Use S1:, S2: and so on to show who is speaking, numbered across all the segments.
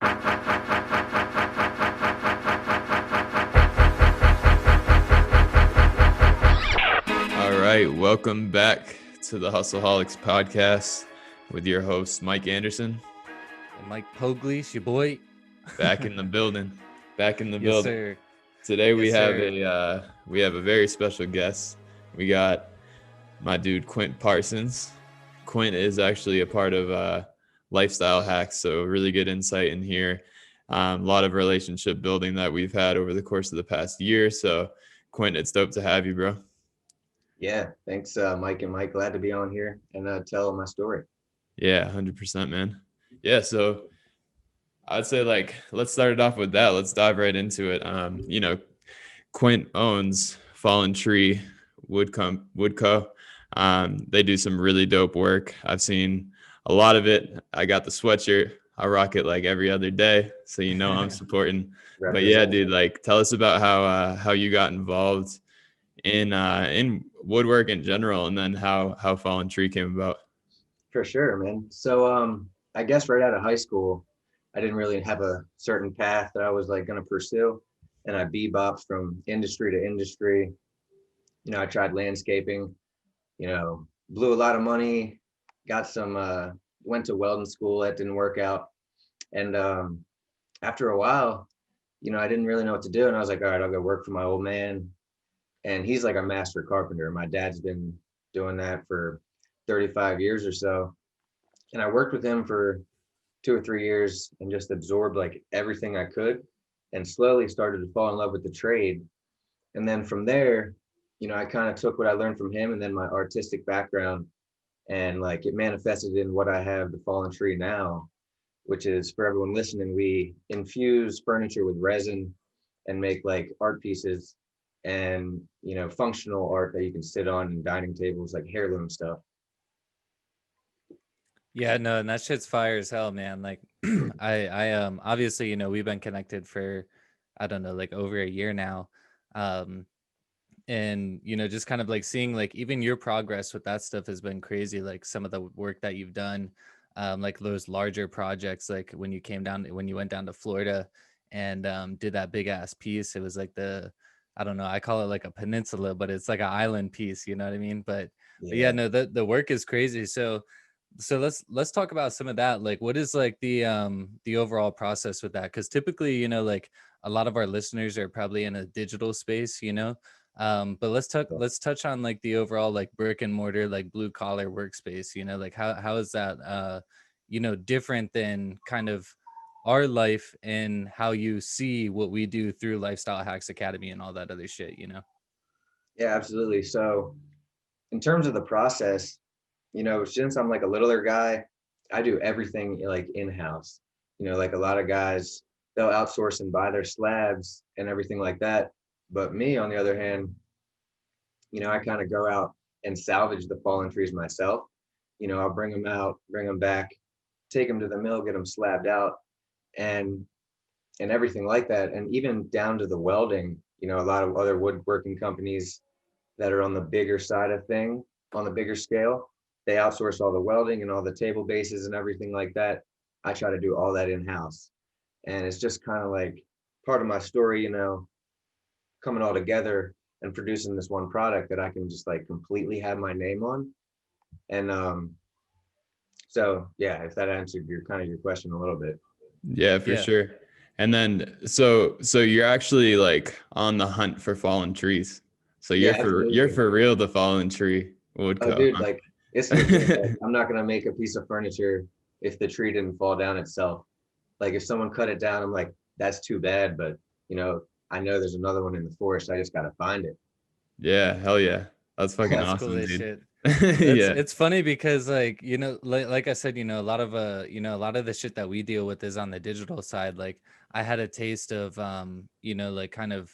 S1: All right, welcome back to the Hustleaholics podcast with your host Mike Anderson.
S2: And Mike Poglese, your boy.
S1: Back in the building. Back in the
S2: Yes,
S1: building.
S2: sir.
S1: Today we
S2: Yes,
S1: have
S2: sir.
S1: a very special guest. We got my dude Quint Parsons. Quint is actually a part of Lifestyle Hacks, so really good insight in here. A lot of relationship building that we've had over the course of the past year. So, Quint, it's dope to have you, bro.
S3: Yeah, thanks, Mike and Mike. Glad to be on here and tell my story.
S1: Yeah, 100%, man. Yeah, so I'd say let's start it off with that. Let's dive right into it. Quint owns Fallen Tree Woodco. They do some really dope work. I've seen a lot of it. I got the sweatshirt. I rock it like every other day, so I'm supporting. But yeah, dude, tell us about how you got involved in woodwork in general, and then how Fallen Tree came about.
S3: For sure, man. So I guess right out of high school, I didn't really have a certain path that I was like going to pursue, and I bebopped from industry to industry. I tried landscaping, blew a lot of money, got some went to welding school. That didn't work out. And after a while, I didn't really know what to do, and I was like, all right, I'll go work for my old man. And he's like a master carpenter. My dad's been doing that for 35 years or so. And I worked with him for 2 or 3 years and just absorbed like everything I could, and slowly started to fall in love with the trade. And then from there, I kind of took what I learned from him and then my artistic background, and like it manifested in what I have, the Fallen Tree now, which is, for everyone listening, we infuse furniture with resin and make like art pieces and functional art that you can sit on in dining tables, like heirloom stuff.
S2: Yeah, no, and that shit's fire as hell, man. Like I obviously, we've been connected for I don't know, like over a year now. And just kind of like seeing like even your progress with that stuff has been crazy. Like some of the work that you've done, like those larger projects, like when you went down to Florida and did that big ass piece. It was like I don't know, I call it like a peninsula, but it's like an island piece, you know what I mean? But yeah, no, the work is crazy. So let's talk about some of that. Like what is like the overall process with that? Because typically, like a lot of our listeners are probably in a digital space, but let's touch on like the overall like brick and mortar, like blue collar workspace, like how is that different than kind of our life and how you see what we do through Lifestyle Hacks Academy and all that other shit.
S3: Yeah, absolutely. So in terms of the process, since I'm like a littler guy, I do everything like in-house. Like a lot of guys, they'll outsource and buy their slabs and everything like that. But me, on the other hand, I kind of go out and salvage the fallen trees myself. I'll bring them out, bring them back, take them to the mill, get them slabbed out, and everything like that. And even down to the welding, a lot of other woodworking companies that are on the bigger side of thing, on the bigger scale, they outsource all the welding and all the table bases and everything like that. I try to do all that in-house. And it's just kind of like part of my story, coming all together and producing this one product that I can just like completely have my name on. And so yeah, if that answered your question a little bit.
S1: Yeah, for sure. And then so you're actually like on the hunt for fallen trees. So you're for real the Fallen Tree Woodco.
S3: Oh, dude, like it's like, I'm not gonna make a piece of furniture if the tree didn't fall down itself. Like if someone cut it down, I'm like, that's too bad, but I know there's another one in the forest. I just gotta find it.
S1: Yeah, hell yeah. That's fucking awesome,
S2: cool,
S1: dude.
S2: Shit.
S1: Yeah.
S2: It's funny because like, like I said, a lot of a lot of the shit that we deal with is on the digital side. Like I had a taste of like kind of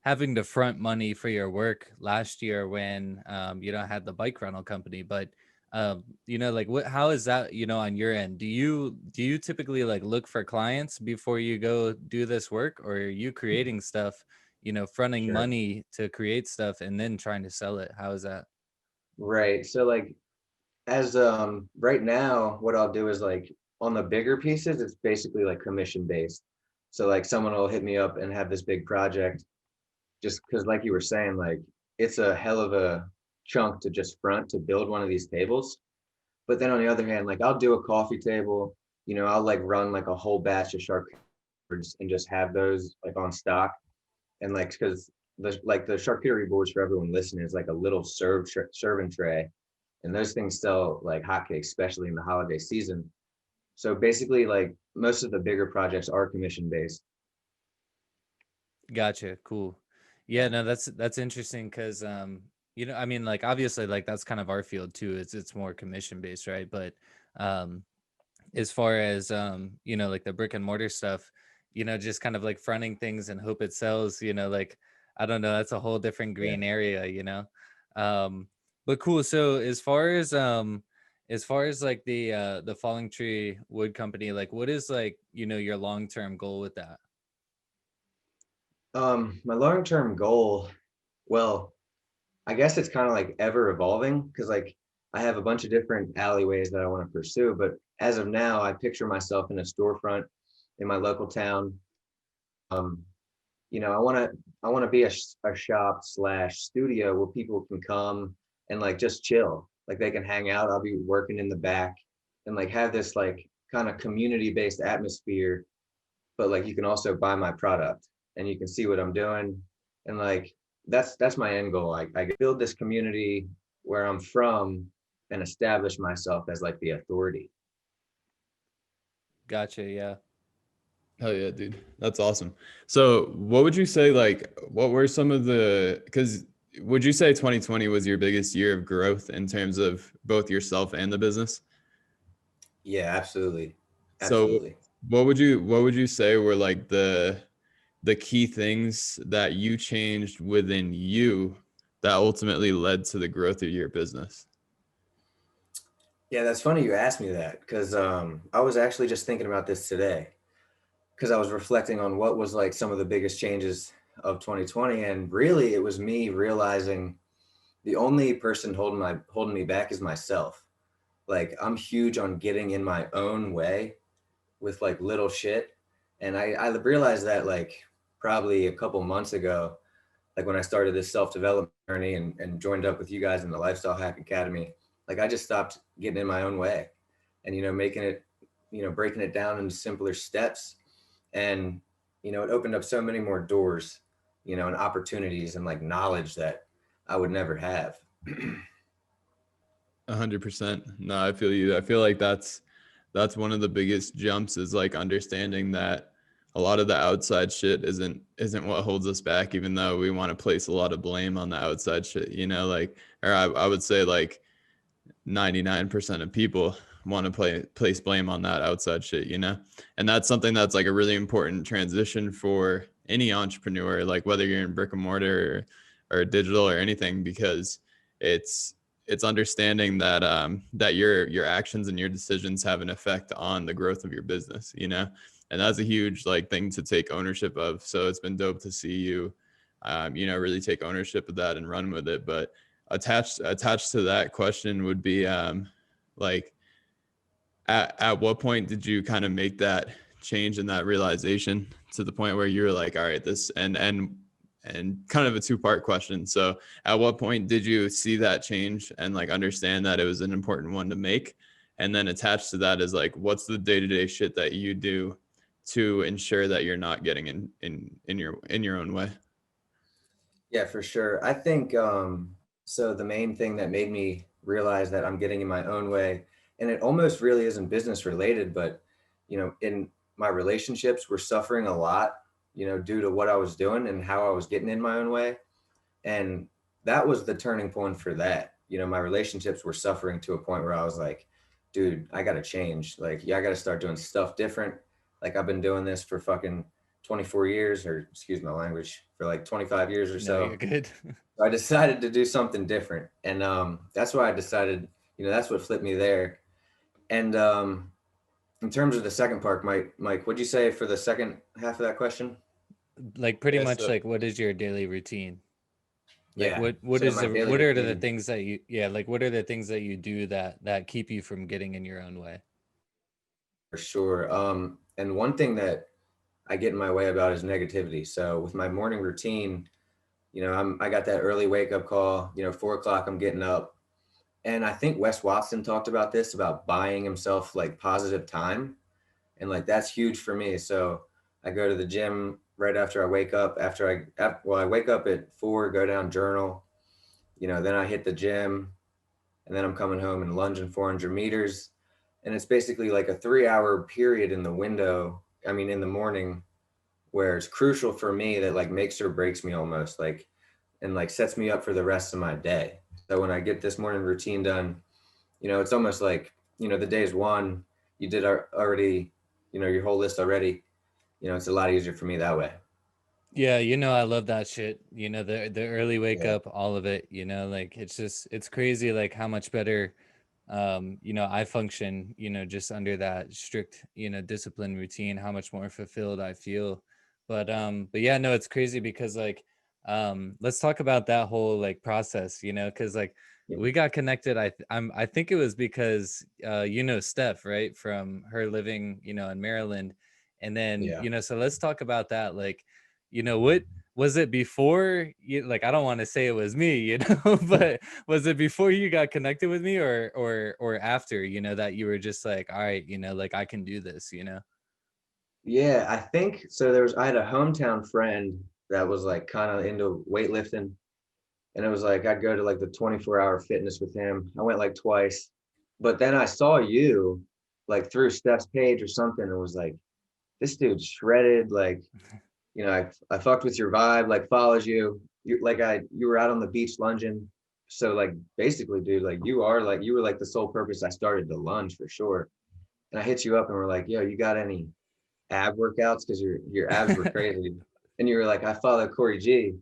S2: having to front money for your work last year when I had the bike rental company. But like how is that, on your end? Do you typically like look for clients before you go do this work, or are you creating stuff, fronting money to create stuff and then trying to sell it? How is that?
S3: Right. So like as right now, what I'll do is like on the bigger pieces, it's basically like commission based. So like someone will hit me up and have this big project just because like you were saying, like it's a hell of a chunk to just front to build one of these tables. But then on the other hand, like I'll do a coffee table, you know, I'll like run like a whole batch of charcuterie and just have those like on stock. And like, because the charcuterie boards for everyone listening is like a little serving tray. And those things sell like hotcakes, especially in the holiday season. So basically, like most of the bigger projects are commission based.
S2: Gotcha. Cool. Yeah, no, that's interesting because I mean, like obviously like that's kind of our field too. It's more commission based, right? But um as far as like the brick and mortar stuff, just kind of like fronting things and hope it sells, like I don't know, that's a whole different
S3: Yeah.
S2: green area. Um but cool. So as far as like the Falling Tree Wood Company, like what is like, your long-term goal with that?
S3: My long-term goal, well, I guess it's kind of like ever evolving because like I have a bunch of different alleyways that I want to pursue. But as of now, I picture myself in a storefront in my local town. Um, you know, I want to be a shop slash studio where people can come and like just chill. Like they can hang out. I'll be working in the back and like have this like kind of community based atmosphere, but like you can also buy my product and you can see what I'm doing. And like that's my end goal. I build this community where I'm from and establish myself as like the authority.
S2: Gotcha. Yeah.
S1: Hell yeah, dude. That's awesome. So what would you say, like, what were some of because would you say 2020 was your biggest year of growth in terms of both yourself and the business?
S3: Yeah, absolutely.
S1: So
S3: Absolutely.
S1: what would you say were like the key things that you changed within you that ultimately led to the growth of your business?
S3: Yeah, that's funny you asked me that because I was actually just thinking about this today because I was reflecting on what was like some of the biggest changes of 2020. And really, it was me realizing the only person holding me back is myself. Like I'm huge on getting in my own way with like little shit. And I realized that like probably a couple months ago, like when I started this self-development journey and joined up with you guys in the Lifestyle Hack Academy, like I just stopped getting in my own way and, making it, breaking it down into simpler steps. And, it opened up so many more doors, and opportunities and like knowledge that I would never have.
S1: 100%. No, I feel you. I feel like that's one of the biggest jumps is like understanding that a lot of the outside shit isn't what holds us back, even though we want to place a lot of blame on the outside shit, like, or I would say like 99% of people want to place blame on that outside shit, and that's something that's like a really important transition for any entrepreneur, like whether you're in brick and mortar or digital or anything, because it's understanding that that your actions and your decisions have an effect on the growth of your business, and that's a huge like thing to take ownership of. So it's been dope to see you really take ownership of that and run with it. But attached to that question would be like at what point did you kind of make that change and that realization to the point where you were like, all right, this and kind of a two-part question. So at what point did you see that change and like understand that it was an important one to make? And then attached to that is like, what's the day-to-day shit that you do to ensure that you're not getting in your own way?
S3: Yeah, for sure. I think so the main thing that made me realize that I'm getting in my own way, and it almost really isn't business related, but in my relationships were suffering a lot, due to what I was doing and how I was getting in my own way. And that was the turning point for that. My relationships were suffering to a point where I was like, dude, I gotta change. Like, yeah, I gotta start doing stuff different. Like I've been doing this for fucking 24 years, or excuse my language, for like 25 years or
S2: No,
S3: so.
S2: you're good.
S3: So I decided to do something different. And that's why I decided, that's what flipped me there. And in terms of the second part, Mike, what'd you say for the second half of that question?
S2: Like pretty
S1: Yeah,
S2: much
S1: so
S2: like what is your daily routine? Like
S3: Yeah.
S2: what
S3: So
S2: is
S3: my
S2: the
S3: daily
S2: what are the
S3: routine.
S2: things that you like what are the things that you do that keep you from getting in your own way?
S3: For sure. And one thing that I get in my way about is negativity. So with my morning routine, I got that early wake up call, 4 o'clock, I'm getting up. And I think Wes Watson talked about this, about buying himself like positive time. And like, that's huge for me. So I go to the gym right after I wake up, I wake up at 4, go down, journal, then I hit the gym, and then I'm coming home and lunging 400 meters. And it's basically like a 3 hour period in the window. I mean, in the morning, where it's crucial for me, that like makes or breaks me almost, like, and like sets me up for the rest of my day. So when I get this morning routine done, it's almost like, the day's won. You did already, your whole list already. It's a lot easier for me that way.
S2: Yeah, I love that shit. The early wake
S3: Yeah.
S2: up, all of it, like it's crazy like how much better I function, just under that strict, discipline routine, how much more fulfilled I feel. But yeah, no, it's crazy because like let's talk about that whole like process, because like
S3: Yeah.
S2: we got connected. I think it was because Steph, right, from her living, in Maryland. And then,
S3: Yeah.
S2: so let's talk about that. Like, what was it before you, like, I don't want to say it was me, but was it before you got connected with me, or after, that you were just like, all right, like I can do this,
S3: Yeah, I think so. I had a hometown friend that was like kind of into weightlifting, and it was like I'd go to like the 24-hour fitness with him. I went like twice, but then I saw you like through Steph's page or something, and was like, this dude's shredded. Like, I fucked with your vibe, like follows you. You were out on the beach lunging. So like basically, dude, like you were like the sole purpose I started to lunge for sure. And I hit you up and we're like, yo, you got any ab workouts? Because your abs were crazy. And you were like, I follow Corey G.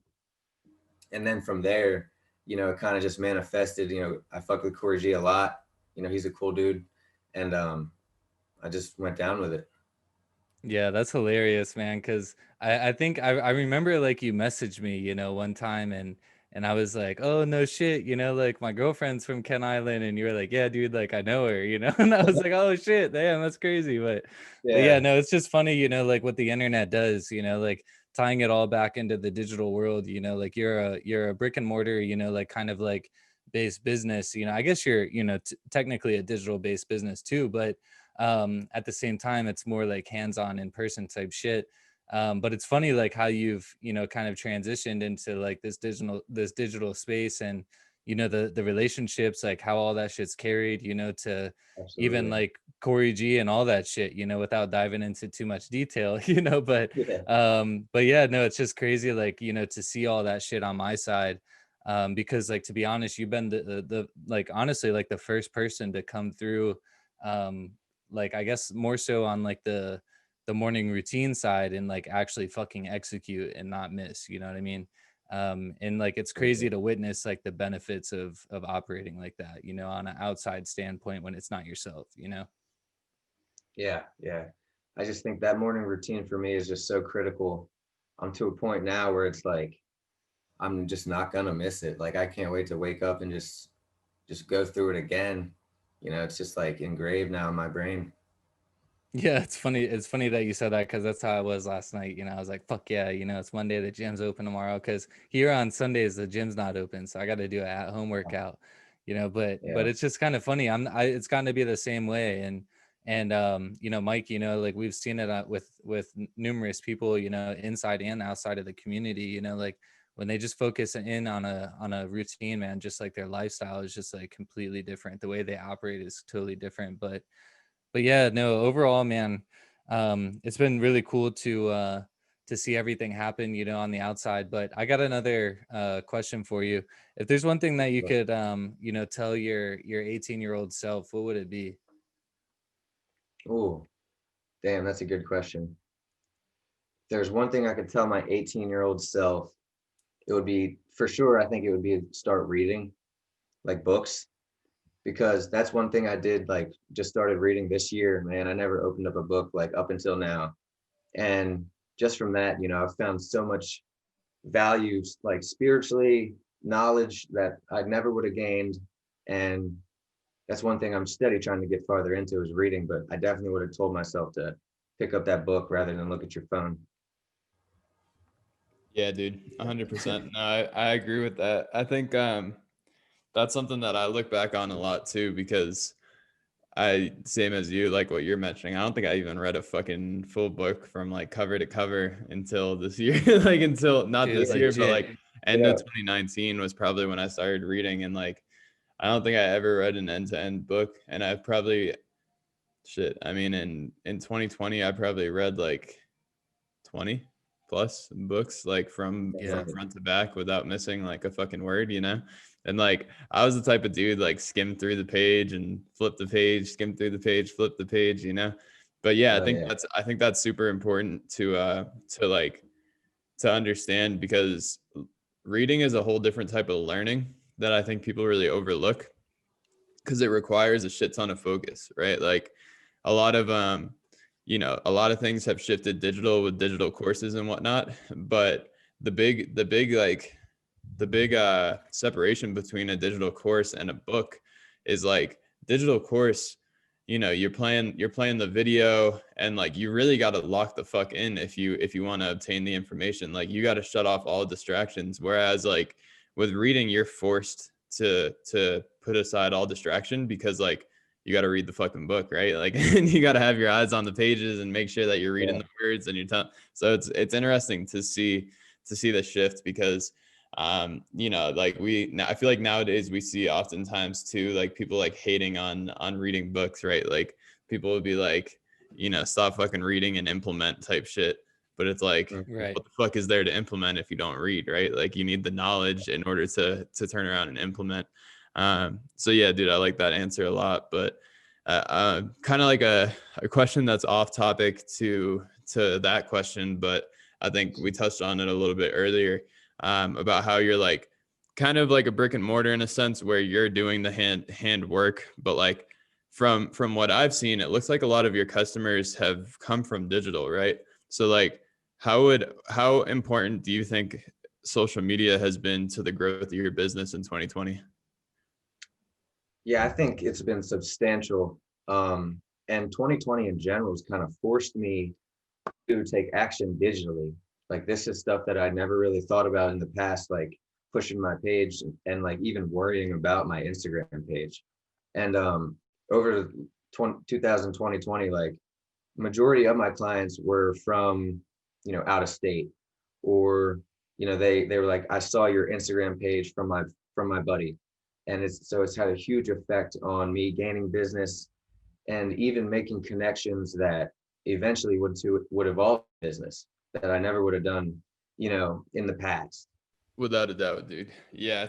S3: And then from there, it kind of just manifested. I fuck with Corey G a lot. He's a cool dude. And I just went down with it.
S2: Yeah, that's hilarious, man. Because I think I remember like you messaged me, one time, and I was like, oh no shit, like my girlfriend's from Kent Island, and you were like, yeah, dude, like I know her, and I was like, oh shit, damn, that's crazy. But yeah,
S3: Yeah.
S2: no, it's just funny, like what the internet does, like tying it all back into the digital world, like you're a brick and mortar, like kind of like based business, I guess you're, technically a digital based business too, but at the same time it's more like hands-on in person type shit. But it's funny like how you've kind of transitioned into like this digital space, and the relationships, like how all that shit's carried, to even
S3: Absolutely.
S2: like Corey G and all that shit, without diving into too much detail,
S3: Yeah.
S2: but yeah, no, it's just crazy, like, to see all that shit on my side. Because like, to be honest, you've been the like, honestly, like the first person to come through, like I guess more so on like the morning routine side, and like actually fucking execute and not miss, you know what I mean? And like it's crazy to witness like the benefits of operating like that, on an outside standpoint when it's not yourself.
S3: Yeah, yeah. I just think that morning routine for me is just so critical. I'm to a point now where it's like I'm just not gonna miss it. Like I can't wait to wake up and just go through it again. It's just like engraved now in my brain.
S2: Yeah, it's funny. It's funny that you said that, because that's how I was last night. I was like, fuck yeah, it's Monday, the gym's open tomorrow. Because here on Sundays, the gym's not open. So I got to do an at-home workout, but
S3: Yeah.
S2: it's just kind of funny. It's gotten to be the same way. And Mike, like we've seen it with numerous people, inside and outside of the community, like when they just focus in on a routine, man, just like their lifestyle is just like completely different. The way they operate is totally different. But yeah, no, overall, man, it's been really cool to see everything happen, on the outside. But I got another question for you. If there's one thing that you could tell your 18-year-old self, what would it be?
S3: Oh, damn, that's a good question. There's one thing I could tell my 18-year-old self, it would be for sure, I think it would be start reading like books, because that's one thing I did, like just started reading this year, man. I never opened up a book like up until now. And just from that, I've found so much value, like spiritually, knowledge that I never would have gained. And that's one thing I'm steady trying to get farther into is reading, but I definitely would have told myself to pick up that book rather than look at your phone.
S1: Yeah, dude, 100%. No, I agree with that. I think that's something that I look back on a lot too, because I, same as you, like what you're mentioning, I don't think I even read a fucking full book from like cover to cover until this year. Like until not
S2: Dude,
S1: this year, but
S2: legit.
S1: like end
S3: Yeah.
S1: of 2019 was probably when I started reading. And like I don't think I ever read an end-to-end book. And I've probably shit. I mean in 2020 I probably read like 20 plus books, like
S2: Yeah.
S1: from front to back without missing like a fucking word, you know. And like I was the type of dude like skim through the page and flip the page, skim through the page, flip the page, you know. But yeah,
S3: Oh yeah.
S1: I think that's super important to like to understand, because reading is a whole different type of learning that I think people really overlook, because it requires a shit ton of focus, right? Like a lot of you know, a lot of things have shifted digital with digital courses and whatnot, but the big separation between a digital course and a book is like digital course, you know, you're playing the video, and like you really got to lock the fuck in if you want to obtain the information. Like you got to shut off all distractions, whereas like with reading you're forced to put aside all distraction, because like you got to read the fucking book, right? Like and you got to have your eyes on the pages and make sure that you're reading
S3: Yeah.
S1: the words and you're so it's interesting to see the shift, because you know, like I feel like nowadays we see oftentimes too like people like hating on reading books, right? Like people would be like, you know, stop fucking reading and implement type shit. But it's like,
S3: Mhm.
S2: Right.
S1: what the fuck is there to implement if you don't read, right? Like you need the knowledge in order to turn around and implement. So yeah, dude, I like that answer a lot. But kind of like a question that's off topic to that question, but I think we touched on it a little bit earlier, about how you're like kind of like a brick and mortar in a sense where you're doing the hand work, but like from what I've seen, it looks like a lot of your customers have come from digital, right? So like how important do you think social media has been to the growth of your business in 2020?
S3: Yeah, I think it's been substantial. And 2020 in general has kind of forced me to take action digitally. Like this is stuff that I never really thought about in the past, like pushing my page and like even worrying about my Instagram page. And over 2020, like majority of my clients were from, you know, out of state, or, you know, they were like, I saw your Instagram page from my buddy. And it's had a huge effect on me gaining business and even making connections that eventually would evolve business that I never would have done, you know, in the past.
S1: Without a doubt, dude. Yeah,
S3: Yeah.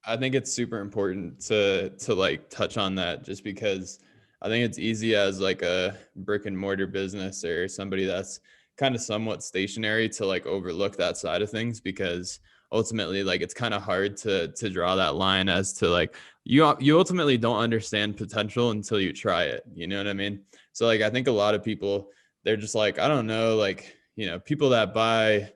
S1: I think it's super important to like touch on that, just because I think it's easy as like a brick and mortar business or somebody that's kind of somewhat stationary to like overlook that side of things, because ultimately like it's kind of hard to draw that line as to like you ultimately don't understand potential until you try it. You know what I mean? So like I think a lot of people, they're just like, I don't know, like, you know, people that buy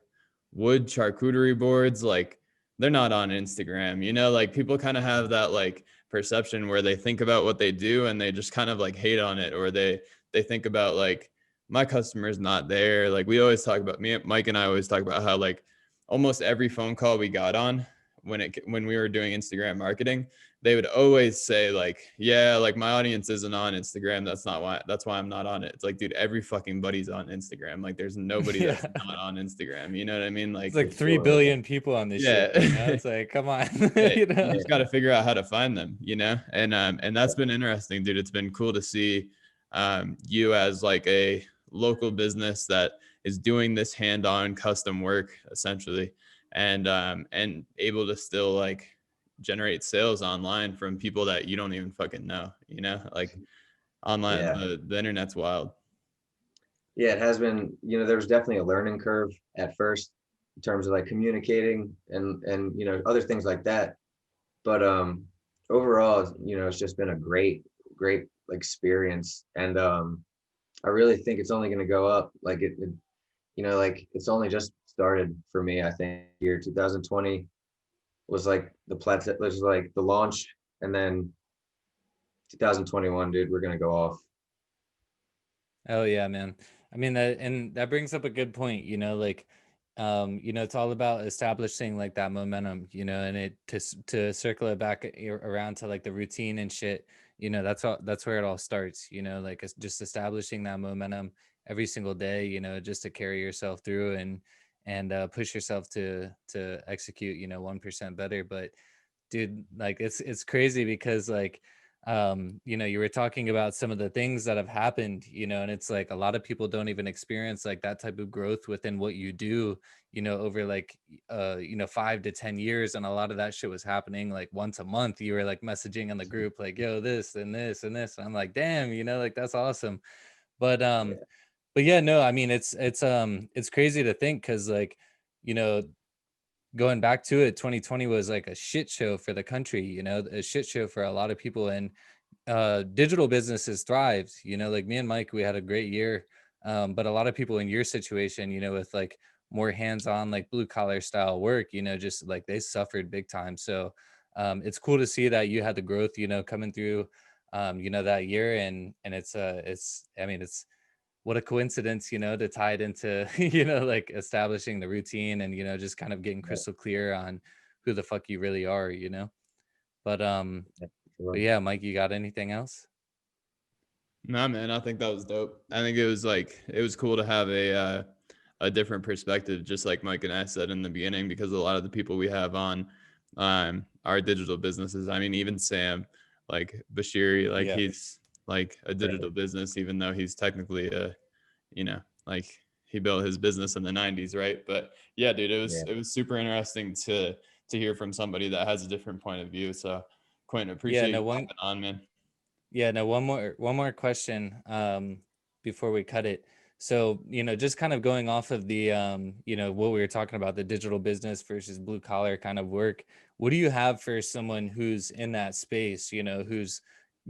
S1: wood charcuterie boards, like they're not on Instagram, you know, like people kind of have that like perception where they think about what they do and they just kind of like hate on it, or they think about like my customer's not there. Like we always talk about, Mike and I always talk about how like almost every phone call we got on when we were doing Instagram marketing, they would always say like, yeah, like my audience isn't on Instagram. That's why I'm not on it. It's like, dude, every fucking buddy's on Instagram. Like there's nobody that's
S2: Yeah.
S1: not on Instagram. You know what I mean?
S2: It's
S1: Like,
S2: like 3
S3: Sure.
S2: billion people on this shit. You know,
S1: yeah.
S2: it's like, come on.
S1: Yeah,
S2: You
S1: you
S2: know?
S1: just got to figure out how to find them, you know? And that's been interesting, dude. It's been cool to see you as like a local business that is doing this hand-on custom work essentially, and able to still like generate sales online from people that you don't even fucking know, you know? Like online,
S3: Yeah.
S1: the internet's wild.
S3: Yeah, it has been, you know, there was definitely a learning curve at first in terms of like communicating and you know, other things like that. But overall, you know, it's just been a great experience. And I really think it's only going to go up. Like you know, like it's only just started for me. I think year 2020 was like the plateau, was like the launch, and then 2021, dude, we're gonna go off.
S2: Oh yeah, man. I mean that brings up a good point, like it's all about establishing like that momentum, and it to circle it back around to like the routine and shit, that's where it all starts, like it's just establishing that momentum every single day, just to carry yourself through and push yourself to execute, 1% better. But dude, like it's crazy because like you were talking about some of the things that have happened, and it's like a lot of people don't even experience like that type of growth within what you do, over like 5 to 10 years. And a lot of that shit was happening like once a month. You were like messaging in the group like, yo, this and this and this, and I'm like, damn, like that's awesome. but um
S3: Yeah.
S2: but yeah, no, I mean it's crazy to think because like, you know going back to it, 2020 was like a shit show for the country, a shit show for a lot of people. And digital businesses thrived, like me and Mike, we had a great year. But a lot of people in your situation, with like more hands-on, like blue collar style work, just like they suffered big time. So it's cool to see that you had the growth, coming through, that year. And it's, I mean, it's, what a coincidence, to tie it into, like establishing the routine and, just kind of getting
S3: Yeah,
S2: crystal clear on who the fuck you really are, But
S3: yeah, for
S2: but
S3: sure.
S2: yeah, Mike, you got anything else?
S1: Nah, man, I think that was dope. I think it was cool to have a different perspective, just like Mike and I said in the beginning, because a lot of the people we have on are digital businesses. I mean, even Sam, like Bashiri, like
S2: Yeah.
S1: he's like a digital business, even though he's technically a, like he built his business in the 90s, right? But yeah, dude,
S3: Yeah.
S1: it was super interesting to hear from somebody that has a different point of view. So Quentin,
S2: Yeah,
S1: appreciate
S2: no
S1: you
S2: one
S1: hopping on, man.
S2: Yeah, no, one more question before we cut it. So, just kind of going off of the what we were talking about, the digital business versus blue collar kind of work. What do you have for someone who's in that space, who's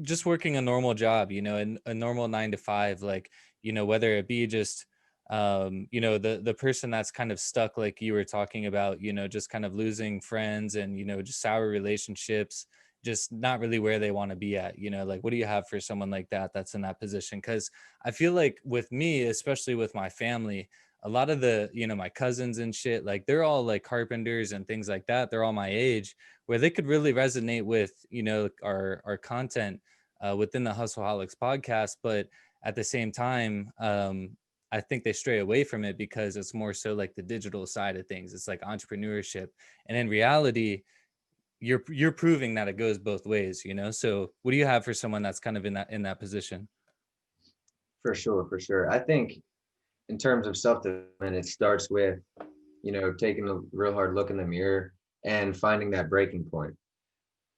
S2: just working a normal job, a normal 9 to 5, like, whether it be just the person that's kind of stuck, like you were talking about, just kind of losing friends and, just sour relationships, just not really where they want to be at, like what do you have for someone like that that's in that position? Because I feel like with me, especially with my family, a lot of the, my cousins and shit, like they're all like carpenters and things like that, they're all my age, where they could really resonate with, our content within the Hustleaholics podcast. But at the same time, I think they stray away from it because it's more so like the digital side of things. It's like entrepreneurship, and in reality, you're proving that it goes both ways, So what do you have for someone that's kind of in that position?
S3: For sure, for sure. I think in terms of self-development, it starts with, taking a real hard look in the mirror and finding that breaking point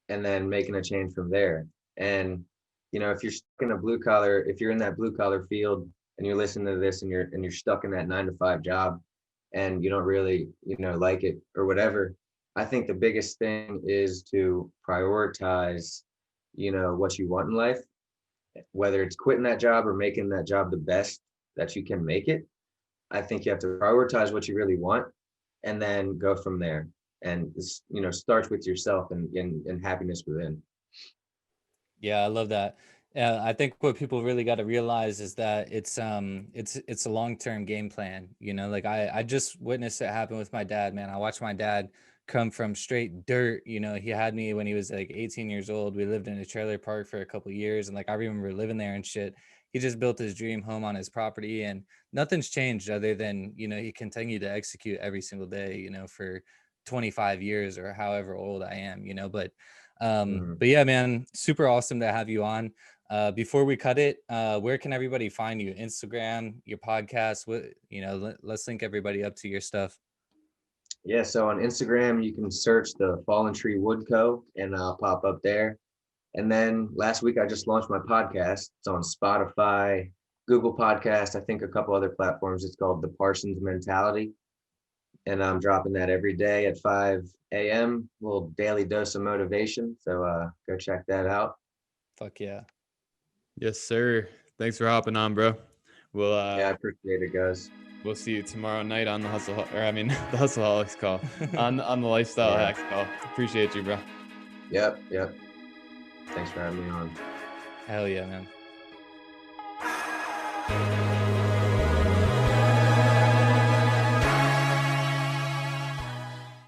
S3: and then making a change from there. And, if you're stuck in a blue collar, if you're in that blue collar field and you're listening to this and you're stuck in that 9 to 5 job and you don't really, like it or whatever, I think the biggest thing is to prioritize, what you want in life, whether it's quitting that job or making that job the best that you can make it. I think you have to prioritize what you really want and then go from there. And it's, starts with yourself and happiness within.
S2: Yeah, I love that. I think what people really got to realize is that it's a long-term game plan. Like I just witnessed it happen with my dad, man. I watched my dad come from straight dirt. He had me when he was like 18 years old. We lived in a trailer park for a couple of years, and like I remember living there and shit. He just built his dream home on his property, and nothing's changed other than, he continued to execute every single day, for 25 years or however old I am,
S3: Mhm.
S2: but yeah, man, super awesome to have you on. Before we cut it, where can everybody find you? Instagram, your podcast, what, let's link everybody up to your stuff.
S3: Yeah, so on Instagram, you can search the Fallen Tree Wood Co. and I'll pop up there. And then last week, I just launched my podcast. It's on Spotify, Google Podcast, I think a couple other platforms. It's called The Parsons Mentality. And I'm dropping that every day at 5 a.m. Little daily dose of motivation. So go check that out.
S2: Fuck yeah.
S1: Yes, sir. Thanks for hopping on, bro. We'll
S3: Yeah, I appreciate it, guys.
S1: we'll see you tomorrow night on the the Hustleaholics call on the Lifestyle
S3: Yeah.
S1: Hacks call. Appreciate you, bro.
S3: Yep. Thanks for having me on.
S2: Hell yeah, man.